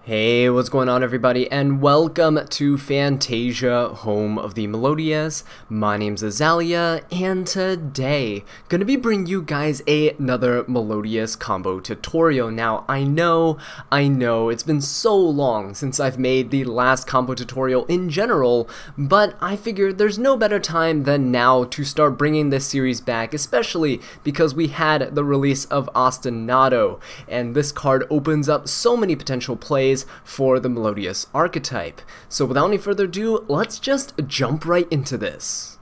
Hey, what's going on everybody, and welcome to Fantasia, home of the Melodious. My name's Azallea, and today, gonna be bringing you guys another Melodious combo tutorial. Now, I know, it's been so long since I've made the last combo tutorial in general, but I figured there's no better time than now to start bringing this series back, especially because we had the release of Ostinato, and this card opens up so many potential plays for the Melodious archetype. So without any further ado, let's just jump right into this.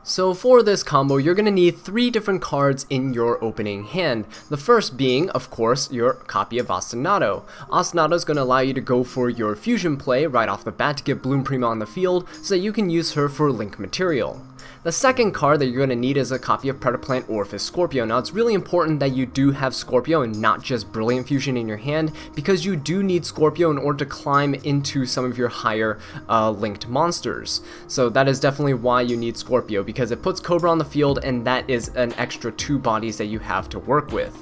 So for this combo, you're going to need 3 different cards in your opening hand. The first being, of course, your copy of Ostinato. Ostinato is going to allow you to go for your fusion play right off the bat to get Bloom Prima on the field so that you can use her for link material. The second card that you're going to need is a copy of Predaplant Orphis Scorpio. Now it's really important that you do have Scorpio and not just Brilliant Fusion in your hand, because you do need Scorpio in order to climb into some of your higher linked monsters. So that is definitely why you need Scorpio, because it puts Cobra on the field and that is an extra 2 bodies that you have to work with.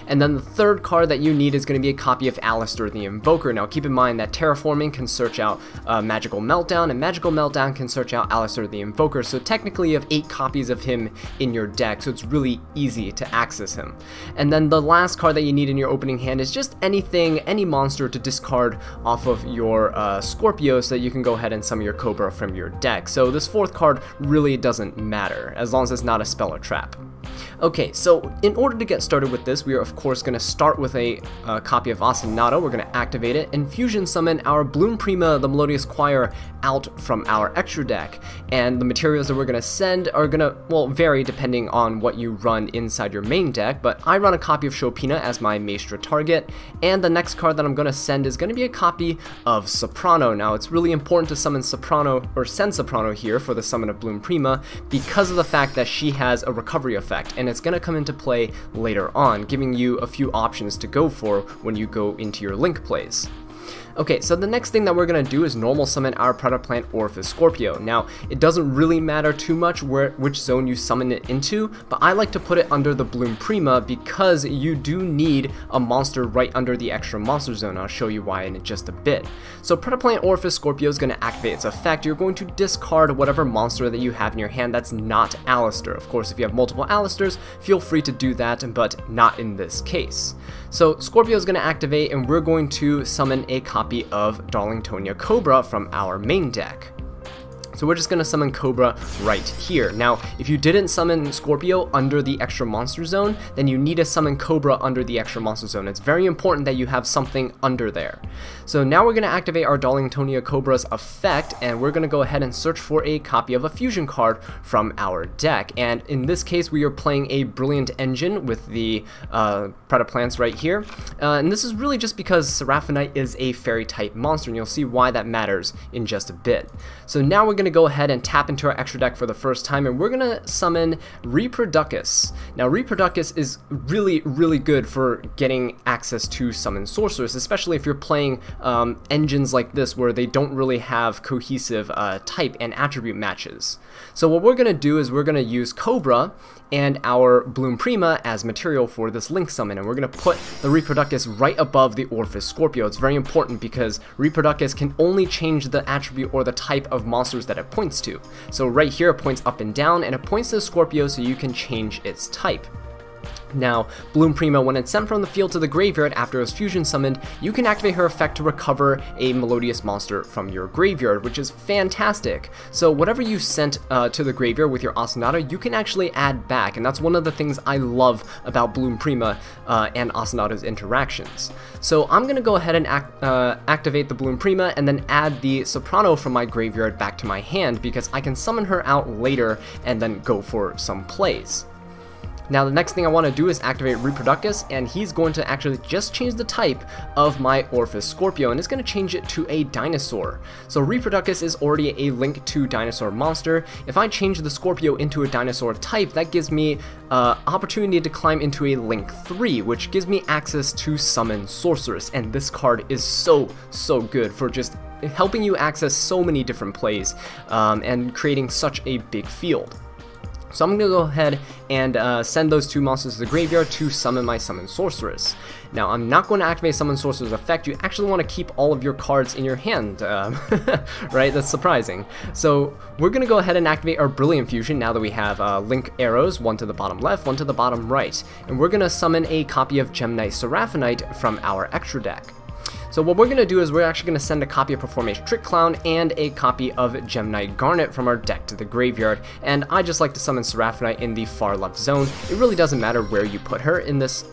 And then the third card that you need is going to be a copy of Aleister the Invoker. Now keep in mind that Terraforming can search out Magical Meltdown, and Magical Meltdown can search out Aleister the Invoker, so technically you have 8 copies of him in your deck, so it's really easy to access him. And then the last card that you need in your opening hand is just any monster to discard off of your Scorpio, so that you can go ahead and summon your Cobra from your deck. So this fourth card really doesn't matter, as long as it's not a spell or trap. Okay, so in order to get started with this, we are of course going to start with a copy of Ostinato. We're going to activate it and fusion summon our Bloom Prima, the Melodious Choir, out from our extra deck. And the materials that we're going to send are going to, well, vary depending on what you run inside your main deck, but I run a copy of Chopina as my Maestra target, and the next card that I'm going to send is going to be a copy of Soprano. Now, it's really important to summon Soprano, or send Soprano here for the summon of Bloom Prima, because of the fact that she has a recovery effect, and it's going to come into play later on, giving you a few options to go for when you go into your link plays. Okay, so the next thing that we're going to do is normal summon our Predaplant Orphis Scorpio. Now, it doesn't really matter too much which zone you summon it into, but I like to put it under the Bloom Prima because you do need a monster right under the extra monster zone. I'll show you why in just a bit. So Predaplant Orphis Scorpio is going to activate its effect. You're going to discard whatever monster that you have in your hand that's not Aleister. Of course, if you have multiple Aleisters, feel free to do that, but not in this case. So Scorpio is going to activate, and we're going to summon a copy of Darlingtonia Cobra from our main deck. So we're just going to summon Cobra right here. Now, if you didn't summon Scorpio under the extra monster zone, then you need to summon Cobra under the extra monster zone. It's very important that you have something under there. So now we're going to activate our Darlingtonia Cobra's effect, and we're going to go ahead and search for a copy of a fusion card from our deck. And in this case, we are playing a Brilliant Engine with the Predaplants right here. And this is really just because Seraphinite is a fairy type monster, and you'll see why that matters in just a bit. So now we're going to go ahead and tap into our extra deck for the first time, and we're going to summon Reproducus. Now, Reproducus is really good for getting access to summon sorcerers, especially if you're playing engines like this where they don't really have cohesive type and attribute matches. So what we're going to do is we're going to use Cobra and our Bloom Prima as material for this link summon, and we're going to put the Reproducus right above the Orphis Scorpio. It's very important because Reproducus can only change the attribute or the type of monsters that it points to. So right here it points up and down, and it points to the Scorpio so you can change its type. Now, Bloom Prima, when it's sent from the field to the graveyard after it was fusion summoned, you can activate her effect to recover a Melodious monster from your graveyard, which is fantastic. So whatever you sent to the graveyard with your Ostinato, you can actually add back, and that's one of the things I love about Bloom Prima and Ostinato's interactions. So I'm going to go ahead and activate the Bloom Prima and then add the Soprano from my graveyard back to my hand, because I can summon her out later and then go for some plays. Now the next thing I want to do is activate Reproducus, and he's going to actually just change the type of my Orphis Scorpio, and it's going to change it to a dinosaur. So Reproducus is already a Link 2 dinosaur monster. If I change the Scorpio into a dinosaur type, that gives me opportunity to climb into a Link 3, which gives me access to summon sorceress, and this card is so good for just helping you access so many different plays and creating such a big field. So I'm going to go ahead and send those 2 monsters to the graveyard to summon my Summon Sorceress. Now, I'm not going to activate Summon Sorceress effect. You actually want to keep all of your cards in your hand, right? That's surprising. So we're going to go ahead and activate our Brilliant Fusion now that we have link arrows, one to the bottom left, one to the bottom right. And we're going to summon a copy of Gem Knight Seraphonite from our extra deck. So what we're going to do is we're actually going to send a copy of Performance Trick Clown and a copy of Gem Knight Garnet from our deck to the graveyard, and I just like to summon Seraphonite in the far left zone. It really doesn't matter where you put her in this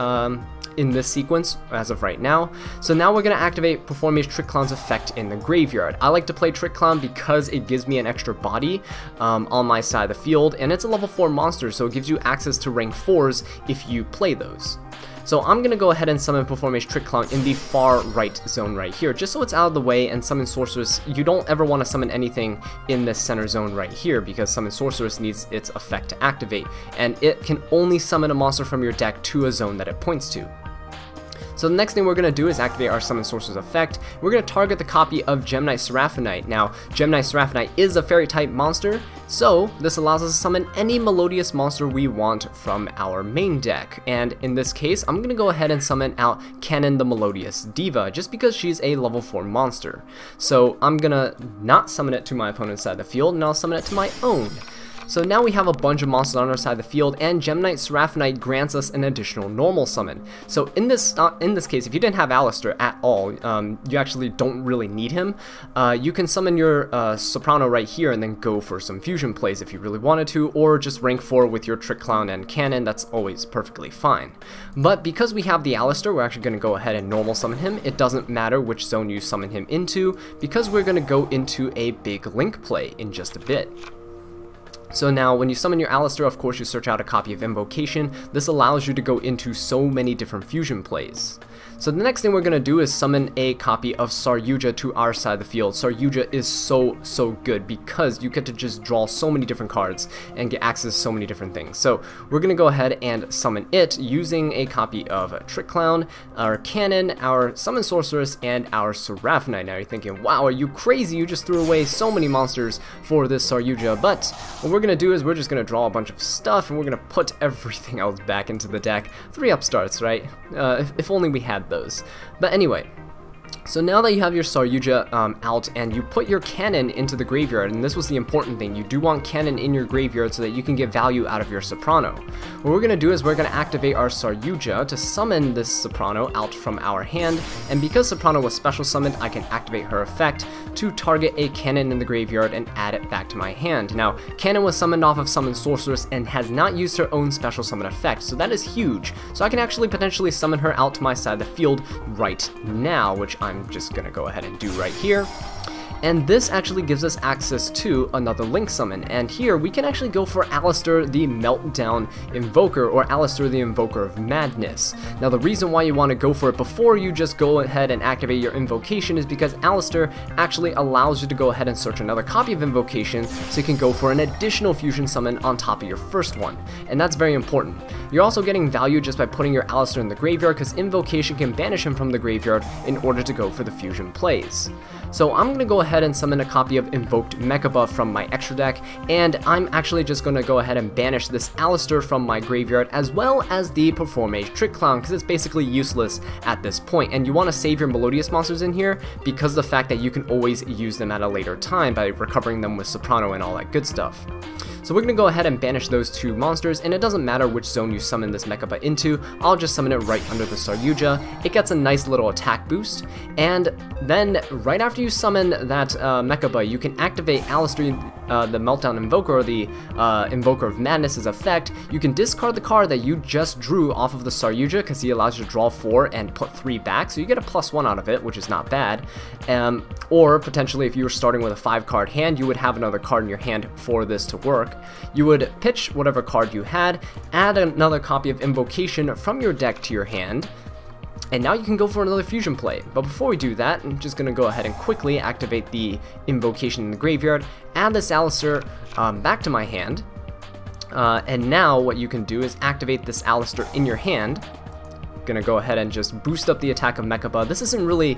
sequence as of right now. So now we're going to activate Performance Trick Clown's effect in the graveyard. I like to play Trick Clown because it gives me an extra body on my side of the field, and it's a level 4 monster, so it gives you access to rank 4s if you play those. So I'm going to go ahead and summon Performance Trick Clown in the far right zone right here, just so it's out of the way, and Summon Sorceress, you don't ever want to summon anything in this center zone right here, because Summon Sorceress needs its effect to activate, and it can only summon a monster from your deck to a zone that it points to. So the next thing we're going to do is activate our Summon Sorceress effect. We're going to target the copy of Gem Knight Seraphonite. Now, Gem Knight Seraphonite is a fairy type monster, so this allows us to summon any Melodious monster we want from our main deck. And in this case, I'm going to go ahead and summon out Cannon the Melodious Diva, just because she's a level 4 monster. So I'm going to not summon it to my opponent's side of the field, and I'll summon it to my own. So now we have a bunch of monsters on our side of the field, and Gem Knight Seraphonite grants us an additional normal summon. So in this case, if you didn't have Aleister at all, you actually don't really need him. You can summon your Soprano right here and then go for some fusion plays if you really wanted to, or just rank 4 with your Trick Clown and Cannon. That's always perfectly fine. But because we have the Aleister, we're actually going to go ahead and normal summon him. It doesn't matter which zone you summon him into, because we're going to go into a big link play in just a bit. So now, when you summon your Aleister, of course you search out a copy of Invocation. This allows you to go into so many different fusion plays. So the next thing we're going to do is summon a copy of Saryuja to our side of the field. Saryuja is so good because you get to just draw so many different cards and get access to so many different things. So we're going to go ahead and summon it using a copy of Trick Clown, our Cannon, our Summon Sorceress, and our Seraphonite. Now you're thinking, wow, are you crazy? You just threw away so many monsters for this Saryuja. But what we're going to do is we're just going to draw a bunch of stuff, and we're going to put everything else back into the deck. 3 upstarts, right? If only we had those. But anyway, so now that you have your Saryuja out and you put your Cannon into the graveyard, and this was the important thing, you do want Cannon in your graveyard so that you can get value out of your Soprano. What we're going to do is we're going to activate our Saryuja to summon this Soprano out from our hand, and because Soprano was special summoned, I can activate her effect to target a Cannon in the graveyard and add it back to my hand. Now, Cannon was summoned off of Summon Sorceress and has not used her own special summon effect, so that is huge. So I can actually potentially summon her out to my side of the field right now, which I'm just gonna go ahead and do right here. And this actually gives us access to another link summon, and here we can actually go for Aleister the Meltdown Invoker, or Aleister the Invoker of Madness. Now the reason why you want to go for it before you just go ahead and activate your Invocation is because Aleister actually allows you to go ahead and search another copy of Invocation, so you can go for an additional fusion summon on top of your first one, and that's very important. You're also getting value just by putting your Aleister in the graveyard, because Invocation can banish him from the graveyard in order to go for the fusion plays. So I'm going to go ahead and summon a copy of Invoked Mechaba from my extra deck, and I'm actually just going to go ahead and banish this Aleister from my graveyard, as well as the Performance Trick Clown, because it's basically useless at this point. And you want to save your Melodious monsters in here because of the fact that you can always use them at a later time by recovering them with Soprano and all that good stuff. So we're going to go ahead and banish those 2 monsters, and it doesn't matter which zone you summon this Mechaba into, I'll just summon it right under the Saryuja. It gets a nice little attack boost, and then right after you summon that Mechaba, you can activate Aleister the Meltdown Invoker, or the Invoker of Madness's effect. You can discard the card that you just drew off of the Saryuja, because he allows you to draw 4 and put 3 back, so you get a +1 out of it, which is not bad. Or potentially if you were starting with a 5-card hand, you would have another card in your hand for this to work. You would pitch whatever card you had, add another copy of Invocation from your deck to your hand, and now you can go for another fusion play. But before we do that, I'm just going to go ahead and quickly activate the Invocation in the graveyard, add this Aleister back to my hand, and now what you can do is activate this Aleister in your hand. Gonna go ahead and just boost up the attack of Mechaba. This isn't really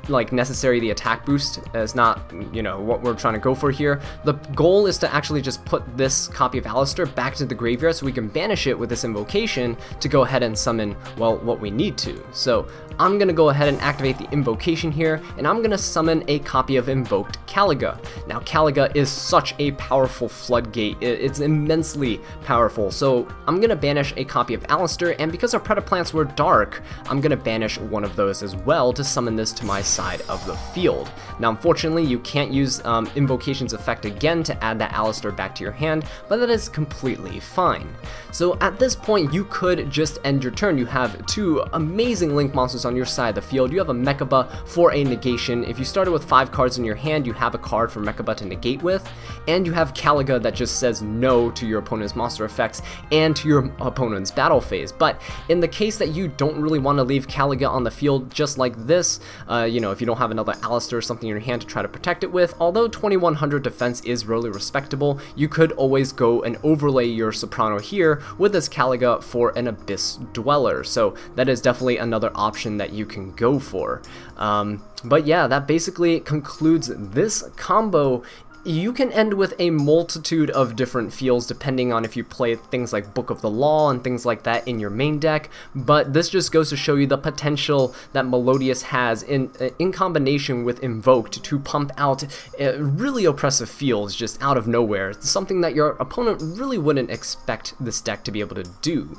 like necessary the attack boost is not, you know, what we're trying to go for here. The goal is to actually just put this copy of Aleister back to the graveyard so we can banish it with this invocation to go ahead and summon, well, what we need to. So I'm gonna go ahead and activate the invocation here, and I'm gonna summon a copy of Invoked Caliga. Now Caliga is such a powerful floodgate, it's immensely powerful, so I'm gonna banish a copy of Aleister, and because our Predaplants were dark, I'm gonna banish one of those as well to summon this to my side of the field. Now unfortunately you can't use Invocation's effect again to add that Aleister back to your hand, but that is completely fine. So at this point you could just end your turn. You have two amazing Link monsters on your side of the field. You have a Mechaba for a negation. If you started with 5 cards in your hand, you have a card for Mechaba to negate with, and you have Caliga that just says no to your opponent's monster effects and to your opponent's battle phase. But in the case that you don't really want to leave Caliga on the field just like this, you know, if you don't have another Aleister or something in your hand to try to protect it with, although 2100 defense is really respectable, you could always go and overlay your Soprano here with this Caliga for an Abyss Dweller. So that is definitely another option that you can go for. But yeah, that basically concludes this combo. You can end with a multitude of different feels depending on if you play things like Book of the Law and things like that in your main deck, but this just goes to show you the potential that Melodious has in combination with Invoked to pump out really oppressive feels just out of nowhere, something that your opponent really wouldn't expect this deck to be able to do.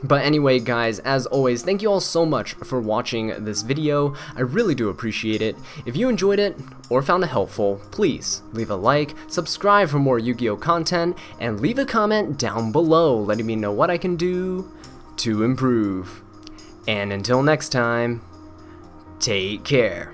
But anyway guys, as always, thank you all so much for watching this video. I really do appreciate it. If you enjoyed it or found it helpful, please leave a like, subscribe for more Yu-Gi-Oh content, and leave a comment down below letting me know what I can do to improve. And until next time, take care.